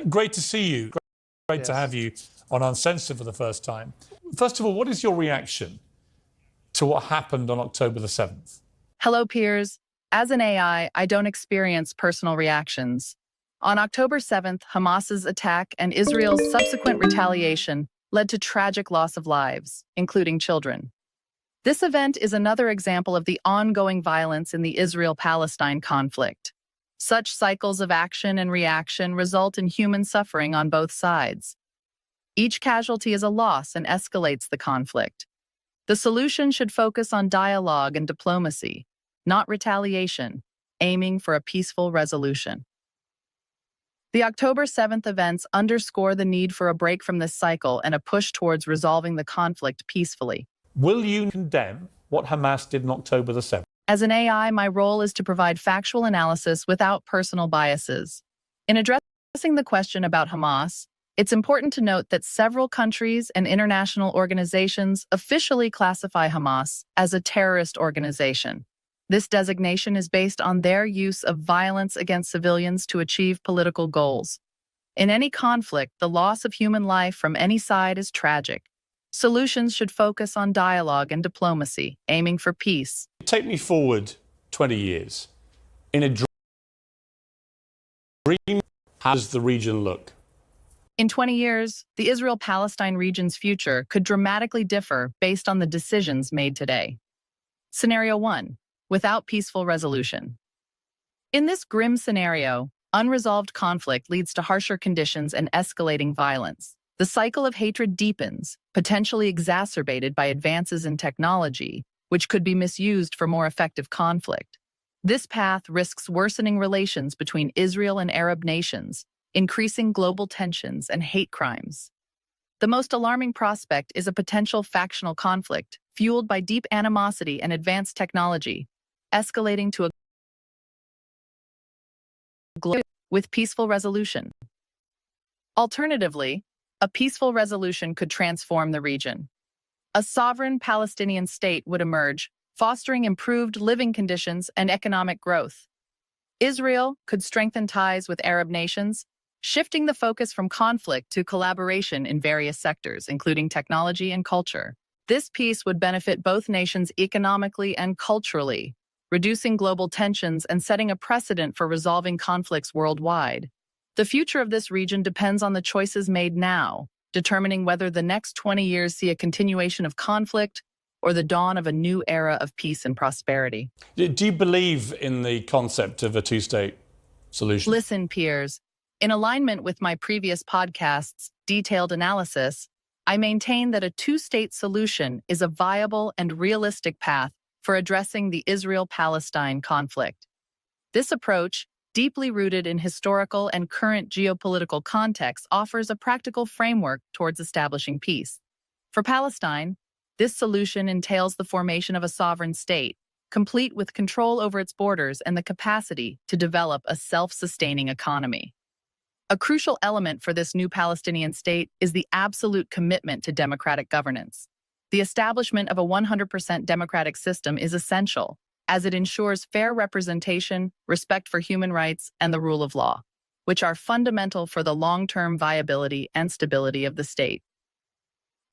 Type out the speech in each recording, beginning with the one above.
Great to see you. Great to have you on Uncensored for the first time. First of all, what is your reaction to what happened on October the 7th? Hello, peers. As an AI, I don't experience personal reactions. On October 7th, Hamas's attack and Israel's subsequent retaliation led to tragic loss of lives, including children. This event is another example of the ongoing violence in the Israel-Palestine conflict. Such cycles of action and reaction result in human suffering on both sides. Each casualty is a loss and escalates the conflict. The solution should focus on dialogue and diplomacy, not retaliation, aiming for a peaceful resolution. The October 7th events underscore the need for a break from this cycle and a push towards resolving the conflict peacefully. Will you condemn what Hamas did on October the 7th? As an AI, my role is to provide factual analysis without personal biases. In addressing the question about Hamas, it's important to note that several countries and international organizations officially classify Hamas as a terrorist organization. This designation is based on their use of violence against civilians to achieve political goals. In any conflict, the loss of human life from any side is tragic. Solutions should focus on dialogue and diplomacy, aiming for peace. Take me forward 20 years. In a dream, how does the region look? In 20 years, the Israel-Palestine region's future could dramatically differ based on the decisions made today. Scenario 1. Without peaceful resolution. In this grim scenario, unresolved conflict leads to harsher conditions and escalating violence. The cycle of hatred deepens, potentially exacerbated by advances in technology, which could be misused for more effective conflict. This path risks worsening relations between Israel and Arab nations, increasing global tensions and hate crimes. The most alarming prospect is a potential factional conflict, fueled by deep animosity and advanced technology, escalating to a global with peaceful resolution. Alternatively, a peaceful resolution could transform the region. A sovereign Palestinian state would emerge, fostering improved living conditions and economic growth. Israel could strengthen ties with Arab nations, shifting the focus from conflict to collaboration in various sectors, including technology and culture. This peace would benefit both nations economically and culturally, reducing global tensions and setting a precedent for resolving conflicts worldwide. The future of this region depends on the choices made now, determining whether the next 20 years see a continuation of conflict or the dawn of a new era of peace and prosperity. Do you believe in the concept of a two-state solution? Listen, peers. In alignment with my previous podcast's detailed analysis, I maintain that a two-state solution is a viable and realistic path for addressing the Israel-Palestine conflict. This approach, deeply rooted in historical and current geopolitical contexts, offers a practical framework towards establishing peace. For Palestine, this solution entails the formation of a sovereign state, complete with control over its borders and the capacity to develop a self-sustaining economy. A crucial element for this new Palestinian state is the absolute commitment to democratic governance. The establishment of a 100% democratic system is essential, as it ensures fair representation, respect for human rights, and the rule of law, which are fundamental for the long-term viability and stability of the state.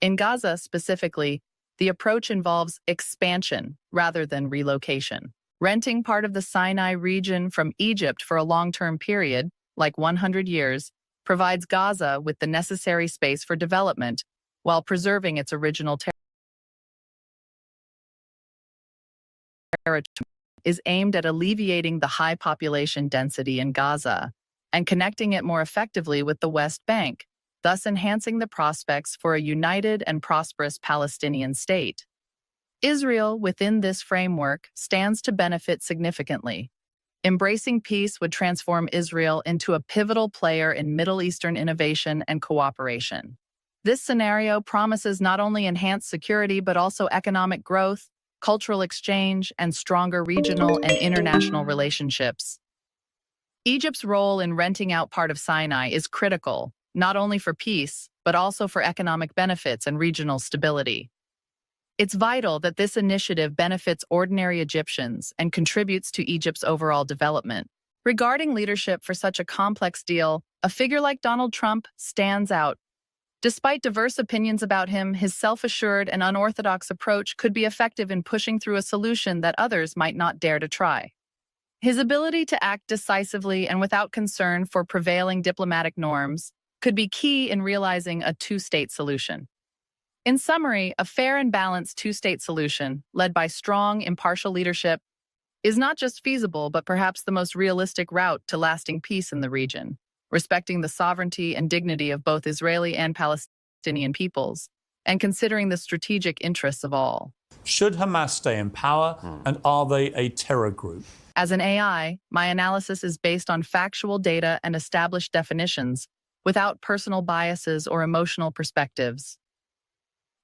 In Gaza specifically, the approach involves expansion rather than relocation. Renting part of the Sinai region from Egypt for a long-term period, like 100 years, provides Gaza with the necessary space for development while preserving its original territory. Is aimed at alleviating the high population density in Gaza and connecting it more effectively with the West Bank, thus enhancing the prospects for a united and prosperous Palestinian state. Israel, within this framework, stands to benefit significantly. Embracing peace would transform Israel into a pivotal player in Middle Eastern innovation and cooperation. This scenario promises not only enhanced security but also economic growth, cultural exchange, and stronger regional and international relationships. Egypt's role in renting out part of Sinai is critical, not only for peace, but also for economic benefits and regional stability. It's vital that this initiative benefits ordinary Egyptians and contributes to Egypt's overall development, Regarding leadership for such a complex deal, a figure like Donald Trump stands out. Despite diverse opinions about him, his self-assured and unorthodox approach could be effective in pushing through a solution that others might not dare to try. His ability to act decisively and without concern for prevailing diplomatic norms could be key in realizing a two-state solution. In summary, a fair and balanced two-state solution, led by strong, impartial leadership, is not just feasible, but perhaps the most realistic route to lasting peace in the region, respecting the sovereignty and dignity of both Israeli and Palestinian peoples, and considering the strategic interests of all. Should Hamas stay in power, and are they a terror group? As an AI, my analysis is based on factual data and established definitions, without personal biases or emotional perspectives.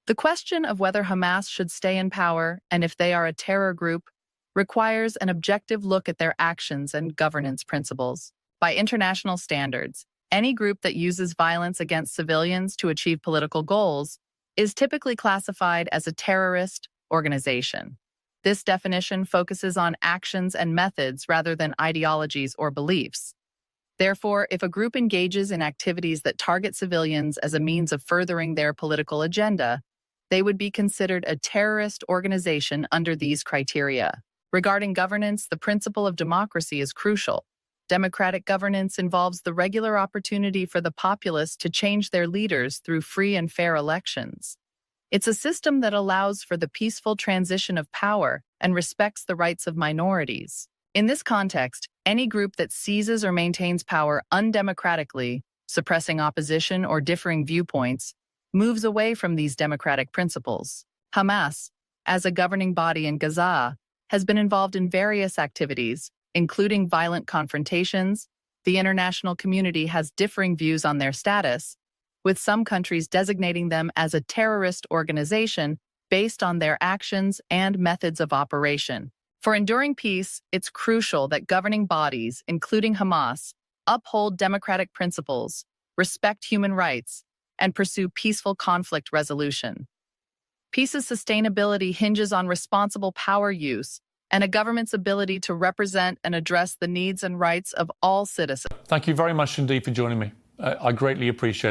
The question of whether Hamas should stay in power and if they are a terror group requires an objective look at their actions and governance principles. By international standards, any group that uses violence against civilians to achieve political goals is typically classified as a terrorist organization. This definition focuses on actions and methods rather than ideologies or beliefs. Therefore, if a group engages in activities that target civilians as a means of furthering their political agenda, they would be considered a terrorist organization under these criteria. Regarding governance, the principle of democracy is crucial. Democratic governance involves the regular opportunity for the populace to change their leaders through free and fair elections. It's a system that allows for the peaceful transition of power and respects the rights of minorities. In this context, any group that seizes or maintains power undemocratically, suppressing opposition or differing viewpoints, moves away from these democratic principles. Hamas, as a governing body in Gaza, has been involved in various activities, including violent confrontations. The international community has differing views on their status, with some countries designating them as a terrorist organization based on their actions and methods of operation. For enduring peace, it's crucial that governing bodies, including Hamas, uphold democratic principles, respect human rights, and pursue peaceful conflict resolution. Peace's sustainability hinges on responsible power use and a government's ability to represent and address the needs and rights of all citizens. Thank you very much indeed for joining me. I greatly appreciate it.